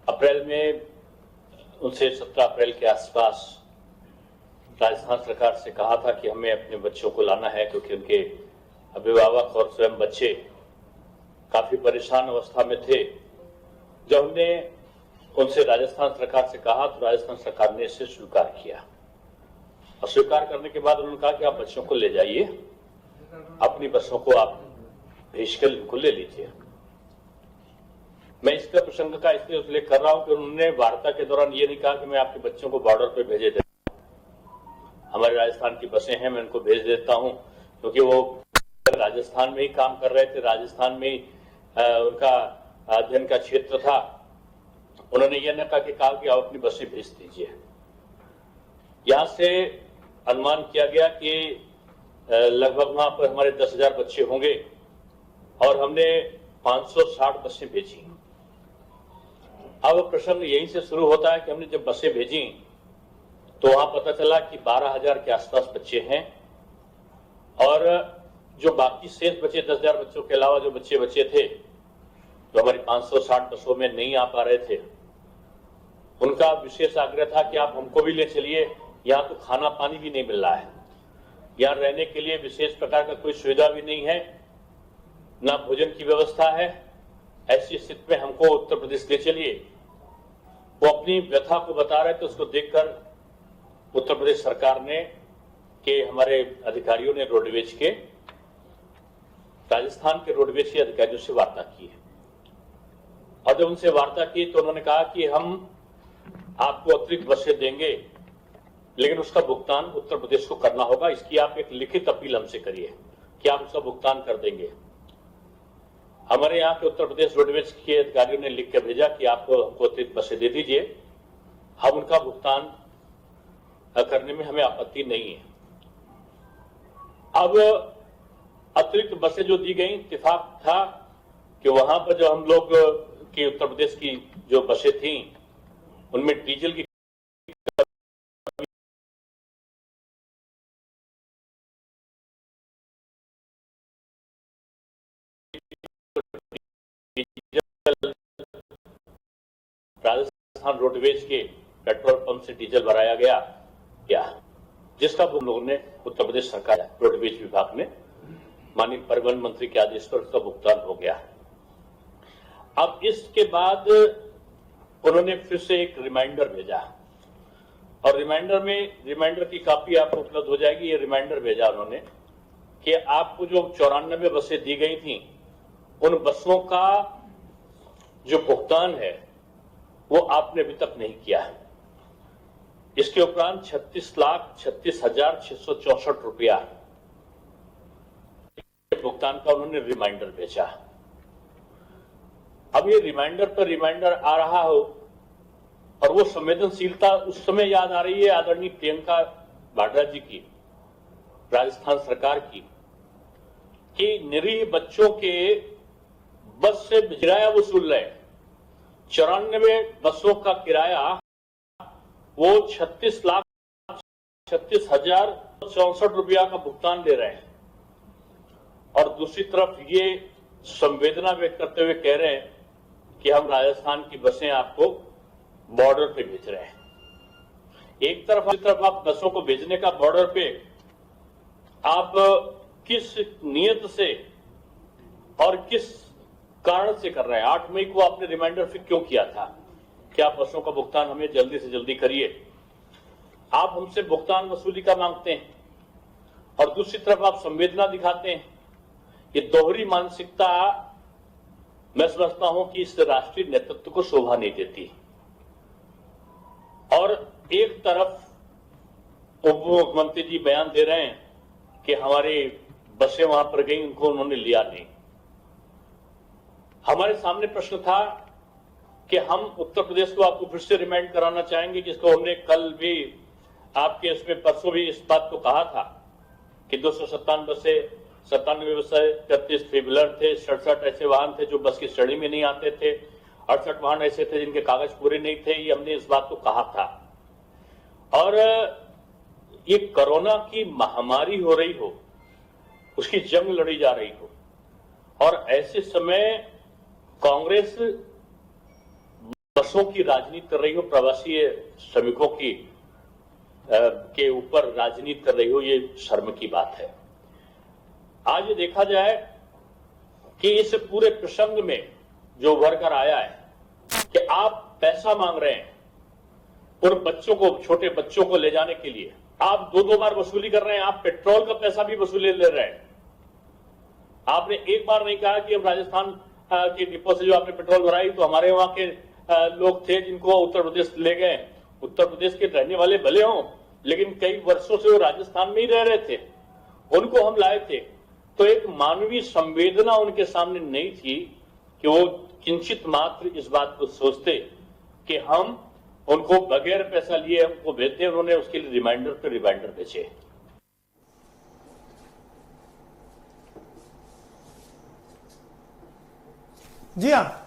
अप्रैल में उनसे 17 अप्रैल के आसपास राजस्थान सरकार से कहा था कि हमें अपने बच्चों को लाना है, क्योंकि उनके अभिभावक और स्वयं बच्चे काफी परेशान अवस्था में थे। जब हमने उनसे राजस्थान सरकार से कहा तो राजस्थान सरकार ने इसे स्वीकार किया, और स्वीकार करने के बाद उन्होंने कहा कि आप बच्चों को ले जाइए, अपनी बसों को आप भेजकर इनको ले लीजिए। मैं इसका प्रसंग का इसलिए उल्लेख कर रहा हूं कि उन्होंने वार्ता के दौरान ये नहीं कहा कि मैं आपके बच्चों को बॉर्डर पे भेजे देता हूं, हमारे राजस्थान की बसें हैं, मैं उनको भेज देता हूं, क्योंकि वो राजस्थान में ही काम कर रहे थे, राजस्थान में ही उनका अध्ययन का क्षेत्र था। उन्होंने यह न कहा कि आप अपनी बसें भेज दीजिए। यहां से अनुमान किया गया कि लगभग वहां पर हमारे 10,000 बच्चे होंगे, और हमने 560 बसें भेजी। अब प्रश्न यहीं से शुरू होता है कि हमने जब बसें भेजी तो वहां पता चला कि 12,000 के आसपास बच्चे हैं, और जो बाकी शेष बचे 10,000 बच्चों के अलावा जो बच्चे थे, जो हमारी 560 बसों में नहीं आ पा रहे थे, उनका विशेष आग्रह था कि आप हमको भी ले चलिए। यहाँ तो खाना पानी भी नहीं मिल रहा है, यहाँ रहने के लिए विशेष प्रकार का कोई सुविधा भी नहीं है, ना भोजन की व्यवस्था है। ऐसी स्थिति में हमको उत्तर प्रदेश ले चलिए। वो अपनी व्यथा को बता रहे थे, उसको देखकर उत्तर प्रदेश सरकार ने के हमारे अधिकारियों ने रोडवेज के राजस्थान के रोडवेज के अधिकारियों से वार्ता की है, और जब उनसे वार्ता की तो उन्होंने कहा कि हम आपको अतिरिक्त बसें देंगे, लेकिन उसका भुगतान उत्तर प्रदेश को करना होगा। इसकी आप एक लिखित अपील हमसे करिए कि आप उसका भुगतान कर देंगे। हमारे यहाँ के उत्तर प्रदेश रोडवेज के अधिकारियों ने लिख कर भेजा कि आपको हमको अतिरिक्त बसें दे दीजिए, हम उनका भुगतान करने में हमें आपत्ति नहीं है। अब अतिरिक्त बसें जो दी गई, इत्तेफाक था कि वहां पर जो हम लोग की उत्तर प्रदेश की जो बसें थी उनमें डीजल की राजस्थान रोडवेज के पेट्रोल पंप से डीजल भराया गया, जिसका हम लोगों ने उत्तर प्रदेश सरकार रोडवेज विभाग ने माननीय परिवहन मंत्री के आदेश पर उसका भुगतान हो गया। अब इसके बाद उन्होंने फिर से एक रिमाइंडर भेजा, और रिमाइंडर की कॉपी आपको उपलब्ध हो जाएगी। ये रिमाइंडर भेजा उन्होंने कि आपको जो 94 बसें दी गई थी, उन बसों का जो भुगतान है वो आपने अभी तक नहीं किया है। इसके उपरांत 36,36,664 रुपया भुगतान का उन्होंने रिमाइंडर भेजा। अब ये रिमाइंडर पर रिमाइंडर आ रहा हो, और वो संवेदनशीलता उस समय याद आ रही है आदरणीय प्रियंका वाड्रा जी की, राजस्थान सरकार की, कि निरीह बच्चों के बस से किराया वसूल रहे। 94 बसों का किराया वो 36,36,064 रुपया का भुगतान ले रहे हैं, और दूसरी तरफ ये संवेदना व्यक्त करते हुए कह रहे हैं कि हम राजस्थान की बसें आपको बॉर्डर पे भेज रहे हैं। एक तरफ आप बसों को भेजने का बॉर्डर पे आप किस नियत से और किस कारण से कर रहे हैं? 8 मई को आपने रिमाइंडर फिर क्यों किया था कि आप बसों का भुगतान हमें जल्दी से जल्दी करिए? आप हमसे भुगतान वसूली का मांगते हैं, और दूसरी तरफ आप संवेदना दिखाते हैं। ये दोहरी मानसिकता मैं समझता हूं कि इस राष्ट्रीय नेतृत्व को शोभा नहीं देती। और एक तरफ उप मुख्यमंत्री जी बयान दे रहे हैं कि हमारी बसें वहां पर गई, उनको उन्होंने लिया नहीं। हमारे सामने प्रश्न था कि हम उत्तर प्रदेश को आपको फिर से रिमाइंड कराना चाहेंगे, जिसको हमने कल भी आपके इसमें परसों भी इस बात को कहा था कि 297 बसें, 97 बसें, 33 थ्री व्हीलर थे, 67 ऐसे वाहन थे जो बस की श्रेणी में नहीं आते थे, 68 वाहन ऐसे थे जिनके कागज पूरे नहीं थे। ये हमने इस बात को कहा था। और ये कोरोना की महामारी हो रही हो, उसकी जंग लड़ी जा रही हो, और ऐसे समय कांग्रेस वर्षों की राजनीति कर रही हो, प्रवासी श्रमिकों की के ऊपर राजनीति कर रही हो, ये शर्म की बात है। आज ये देखा जाए कि इस पूरे प्रसंग में जो उभर कर आया है कि आप पैसा मांग रहे हैं उन बच्चों को, छोटे बच्चों को ले जाने के लिए, आप दो बार वसूली कर रहे हैं, आप पेट्रोल का पैसा भी वसूली ले रहे हैं। आपने एक बार नहीं कहा कि हम राजस्थान के डिपो से जो आपने पेट्रोल भराई तो हमारे वहां के लोग थे जिनको उत्तर प्रदेश ले गए। उत्तर प्रदेश के रहने वाले भले हों, लेकिन कई वर्षों से वो राजस्थान में ही रह रहे थे, उनको हम लाए थे। तो एक मानवीय संवेदना उनके सामने नहीं थी कि वो किंचित मात्र इस बात को सोचते कि हम उनको बगैर पैसा लिए उनको भेजते हैं। उन्होंने उसके लिए रिमाइंडर पे रिमाइंडर भेजे। जी हाँ।